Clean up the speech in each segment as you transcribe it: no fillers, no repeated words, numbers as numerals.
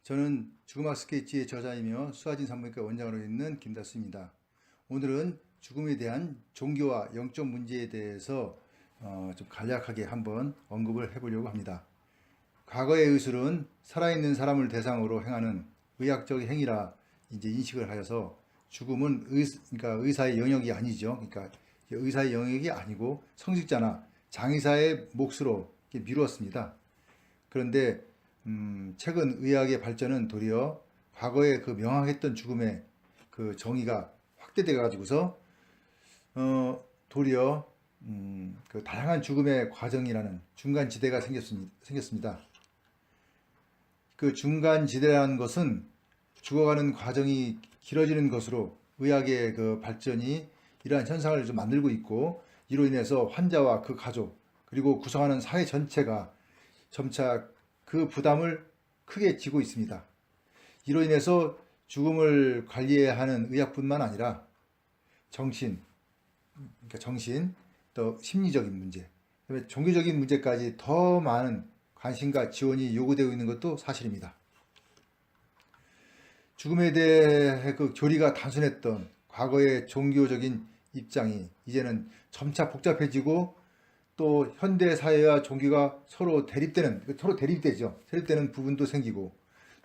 저는 죽음학 스케치의 저자이며 수아진 산부인과 원장으로 있는 김다수입니다. 오늘은 죽음에 대한 종교와 영적 문제에 대해서 좀 간략하게 한번 언급을 해보려고 합니다. 과거의 의술은 살아있는 사람을 대상으로 행하는 의학적 행위라 이제 인식을 하여서 죽음은 그러니까 의사의 영역이 아니죠. 그러니까 의사의 영역이 아니고 성직자나 장의사의 몫으로 미루었습니다. 그런데 최근 의학의 발전은 도리어 과거에 그 명확했던 죽음의 그 정의가 확대돼 가지고서 도리어 그 다양한 죽음의 과정이라는 중간 지대가 생겼습니다. 그 중간 지대라는 것은 죽어가는 과정이 길어지는 것으로 의학의 그 발전이 이러한 현상을 좀 만들고 있고, 이로 인해서 환자와 그 가족 그리고 구성하는 사회 전체가 점차 그 부담을 크게 지고 있습니다. 이로 인해서 죽음을 관리해야 하는 의학뿐만 아니라 정신, 또 심리적인 문제, 그다음에 종교적인 문제까지 더 많은 관심과 지원이 요구되고 있는 것도 사실입니다. 죽음에 대해 그 교리가 단순했던 과거의 종교적인 입장이 이제는 점차 복잡해지고, 또 현대 사회와 종교가 서로 대립되는 부분도 생기고,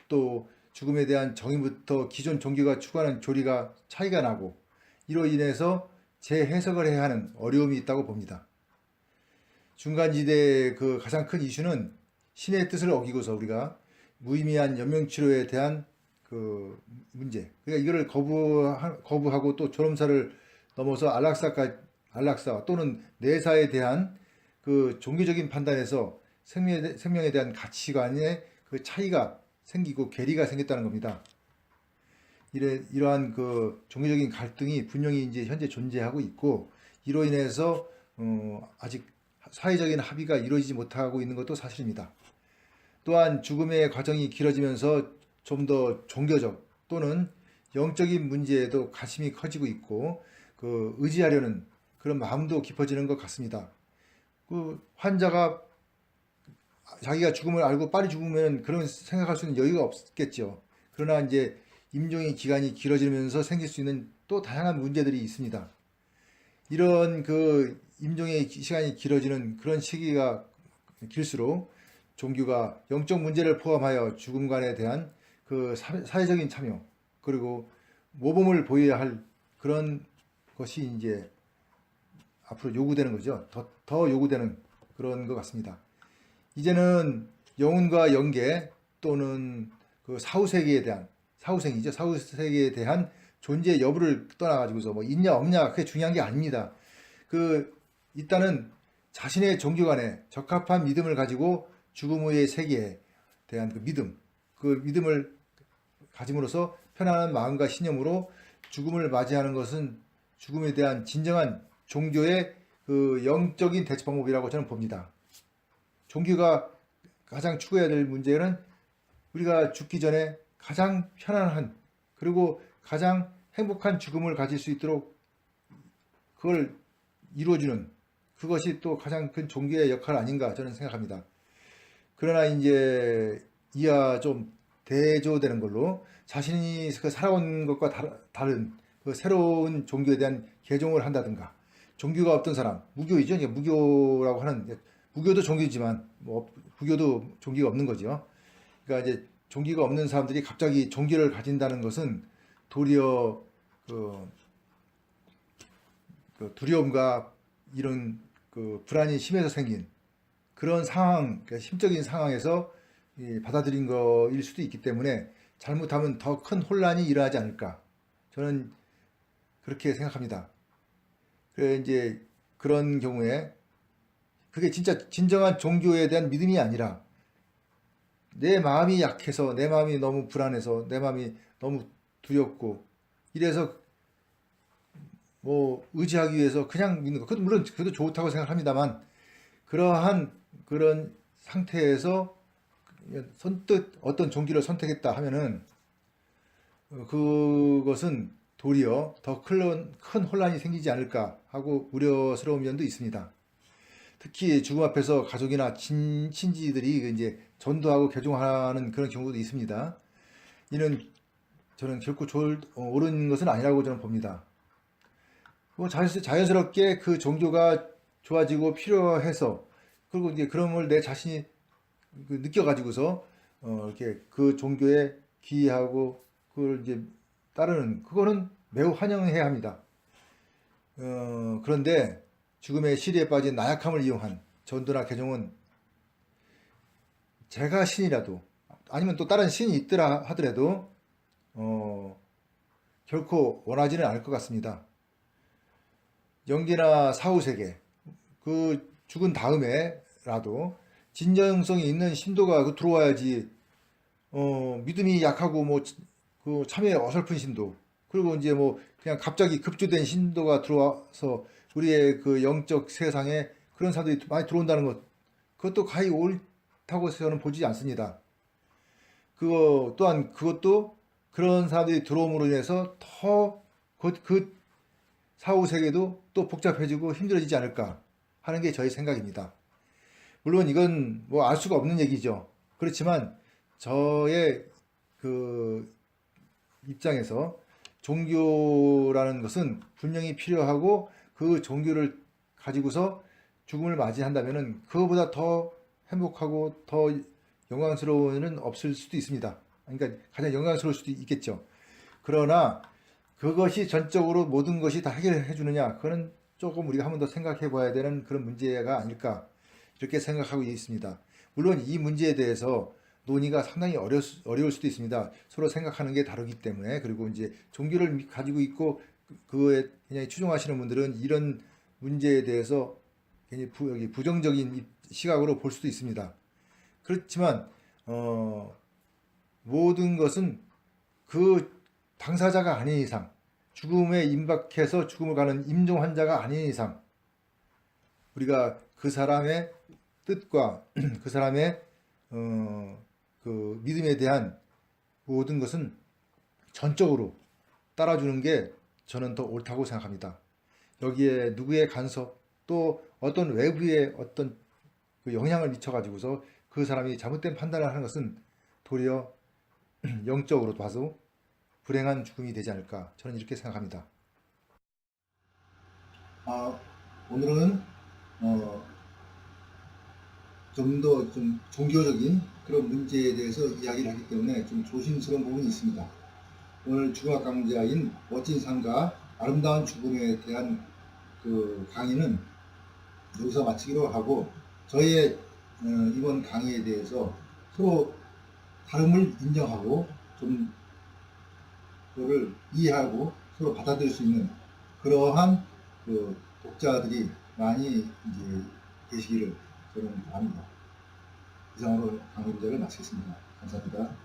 또 죽음에 대한 정의부터 기존 종교가 추구하는 교리가 차이가 나고, 이로 인해서 재해석을 해야 하는 어려움이 있다고 봅니다. 중간지대의 그 가장 큰 이슈는 신의 뜻을 어기고서 우리가 무의미한 연명치료에 대한 그 문제, 그러니까 이거를 거부하고 또 졸음사를 넘어서 안락사 또는 내사에 대한 그 종교적인 판단에서 생명에 대한 가치관의 그 차이가 생기고 괴리가 생겼다는 겁니다. 이러한 그 종교적인 갈등이 분명히 이제 현재 존재하고 있고, 이로 인해서 아직 사회적인 합의가 이루어지지 못하고 있는 것도 사실입니다. 또한 죽음의 과정이 길어지면서 좀 더 종교적 또는 영적인 문제에도 관심이 커지고 있고, 그 의지하려는 그런 마음도 깊어지는 것 같습니다. 그 환자가 자기가 죽음을 알고 빨리 죽으면 그런 생각할 수 있는 여유가 없겠죠. 그러나 이제 임종의 기간이 길어지면서 생길 수 있는 또 다양한 문제들이 있습니다. 이런 그 임종의 시간이 길어지는 그런 시기가 길수록 종교가 영적 문제를 포함하여 죽음관에 대한 그 사회적인 참여, 그리고 모범을 보여야 할 그런 것이 이제 앞으로 요구되는 거죠. 더 요구되는 그런 것 같습니다. 이제는 영혼과 영계 또는 그 사후세계에 대한 존재 여부를 떠나가지고서 뭐 있냐 없냐 그게 중요한 게 아닙니다. 그 일단은 자신의 종교관에 적합한 믿음을 가지고 죽음 후의 세계에 대한 그 믿음을 가짐으로써 편안한 마음과 신념으로 죽음을 맞이하는 것은 죽음에 대한 진정한 종교의 그 영적인 대처 방법이라고 저는 봅니다. 종교가 가장 추구해야 될 문제는 우리가 죽기 전에 가장 편안한 그리고 가장 행복한 죽음을 가질 수 있도록 그걸 이루어주는, 그것이 또 가장 큰 종교의 역할 아닌가 저는 생각합니다. 그러나 이제 이와 좀 대조되는 걸로 자신이 그 살아온 것과 다른 그 새로운 종교에 대한 개종을 한다든가, 종교가 없던 사람, 무교이죠. 무교라고 하는, 무교도 종교지만 뭐 불교도 종교가 없는 거죠. 그러니까 이제 종교가 없는 사람들이 갑자기 종교를 가진다는 것은 도리어 그 두려움과 이런 그 불안이 심해서 생긴 그런 상황, 그러니까 심적인 상황에서 받아들인 거일 수도 있기 때문에 잘못하면 더 큰 혼란이 일어나지 않을까, 저는 그렇게 생각합니다. 그래 이제 그런 경우에 그게 진짜 진정한 종교에 대한 믿음이 아니라 내 마음이 약해서, 내 마음이 너무 불안해서, 내 마음이 너무 두렵고 이래서 뭐 의지하기 위해서 그냥 믿는 거, 그것도 물론 그것도 좋다고 생각합니다만, 그러한 그런 상태에서 선뜻 어떤 종교를 선택했다 하면은 그것은 도리어 더 큰 혼란이 생기지 않을까 하고 우려스러운 면도 있습니다. 특히 죽음 앞에서 가족이나 친지들이 이제 전도하고 개종하는 그런 경우도 있습니다. 이는 저는 결코 옳은 것은 아니라고 저는 봅니다. 뭐 자연스럽게 그 종교가 좋아지고 필요해서, 그리고 이제 그런 걸 내 자신이 느껴가지고서 이렇게 그 종교에 기이하고 그걸 이제 따르는, 그거는 매우 환영해야 합니다. 그런데 죽음의 시리에 빠진 나약함을 이용한 전도나 개종은 제가 신이라도, 아니면 또 다른 신이 있더라 하더라도 결코 원하지는 않을 것 같습니다. 영계나 사후세계, 그 죽은 다음에라도 진정성이 있는 신도가 들어와야지. 믿음이 약하고 뭐 그 참회 어설픈 신도, 그리고 이제 뭐 그냥 갑자기 급조된 신도가 들어와서 우리의 그 영적 세상에 그런 사람들이 많이 들어온다는 것, 그것도 가히 옳다고 저는 보지 않습니다. 그거 또한, 그것도 그런 사람들이 들어옴으로 인해서 더 그 사후 세계도 또 복잡해지고 힘들어지지 않을까 하는 게 저의 생각입니다. 물론 이건 뭐 알 수가 없는 얘기죠. 그렇지만 저의 그 입장에서 종교라는 것은 분명히 필요하고, 그 종교를 가지고서 죽음을 맞이한다면은 그거보다 더 행복하고 더 영광스러운 일은 없을 수도 있습니다. 그러니까 가장 영광스러울 수도 있겠죠. 그러나 그것이 전적으로 모든 것이 다 해결해 주느냐, 그거는 조금 우리가 한 번 더 생각해 봐야 되는 그런 문제가 아닐까, 이렇게 생각하고 있습니다. 물론 이 문제에 대해서 논의가 상당히 어려울 수도 있습니다. 서로 생각하는 게 다르기 때문에. 그리고 이제 종교를 가지고 있고 그거에 그냥 추종하시는 분들은 이런 문제에 대해서 굉장히 부정적인 시각으로 볼 수도 있습니다. 그렇지만 모든 것은 그 당사자가 아닌 이상, 죽음에 임박해서 죽음을 가는 임종 환자가 아닌 이상, 우리가 그 사람의 뜻과 그 사람의 그 믿음에 대한 모든 것은 전적으로 따라주는 게 저는 더 옳다고 생각합니다. 여기에 누구의 간섭, 또 어떤 외부의 어떤 그 영향을 미쳐가지고서 그 사람이 잘못된 판단을 하는 것은 도리어 영적으로 봐서 불행한 죽음이 되지 않을까, 저는 이렇게 생각합니다. 오늘은 좀 더 좀 종교적인 그런 문제에 대해서 이야기를 하기 때문에 좀 조심스러운 부분이 있습니다. 오늘 죽음학 강좌인 멋진 삶과 아름다운 죽음에 대한 그 강의는 여기서 마치기로 하고, 저희의 이번 강의에 대해서 서로 다름을 인정하고 좀 그거를 이해하고 서로 받아들일 수 있는 그러한 그 독자들이 많이 이제 계시기를 저는 바랍니다. 이상으로 강의 문제를 마치겠습니다. 감사합니다.